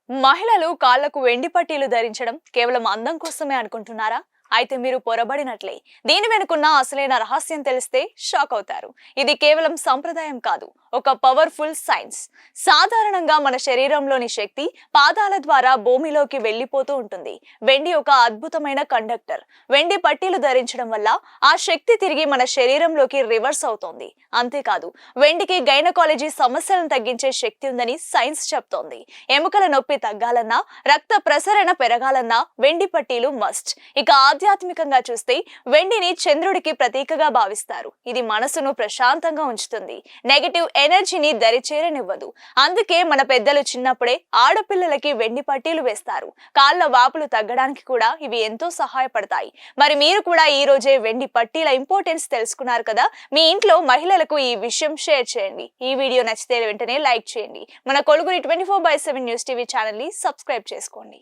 మహిళలు కాళ్లకు వెండి పట్టీలు ధరించడం కేవలం అందం కోసమే అనుకుంటున్నారా? అయితే మీరు పొరబడినట్లే. దీని వెనుకున్న అసలైన రహస్యం తెలిస్తే షాక్ అవుతారు. ఇది కేవలం సంప్రదాయం కాదు, ఒక పవర్ఫుల్ సైన్స్. సాధారణంగా మన శరీరంలోని శక్తి పాదాల ద్వారా భూమిలోకి వెళ్లిపోతూ ఉంటుంది. వెండి ఒక అద్భుతమైన కండక్టర్. వెండి పట్టీలు ధరించడం వల్ల ఆ శక్తి తిరిగి మన శరీరంలోకి రివర్స్ అవుతోంది. అంతేకాదు, వెండికి గైనకాలజీ సమస్యలను తగ్గించే శక్తి ఉందని సైన్స్ చెప్తోంది. ఎముకల నొప్పి తగ్గాలన్నా, రక్త ప్రసరణ పెరగాలన్నా వెండి పట్టీలు మస్ట్. ఇక ఆధ్యాత్మికంగా చూస్తే వెండిని చంద్రుడికి ప్రతీకగా భావిస్తారు. ఇది మనసును ప్రశాంతంగా ఉంచుతుంది, నెగటివ్ ఎనర్జీని దరిచేరనివ్వదు. అందుకే మన పెద్దలు చిన్నప్పుడే ఆడపిల్లలకి వెండి పట్టీలు వేస్తారు. కాళ్ళ వాపులు తగ్గడానికి కూడా ఇవి ఎంతో సహాయపడతాయి. మరి మీరు కూడా ఈ రోజే వెండి పట్టీల ఇంపార్టెన్స్ తెలుసుకున్నారు కదా? మీ ఇంట్లో మహిళలకు ఈ విషయం షేర్ చేయండి. ఈ వీడియో నచ్చితే వెంటనే లైక్ చేయండి. మన కొలుగురి 24/7 న్యూస్ టీవీ ఛానల్ ని సబ్స్క్రైబ్ చేసుకోండి.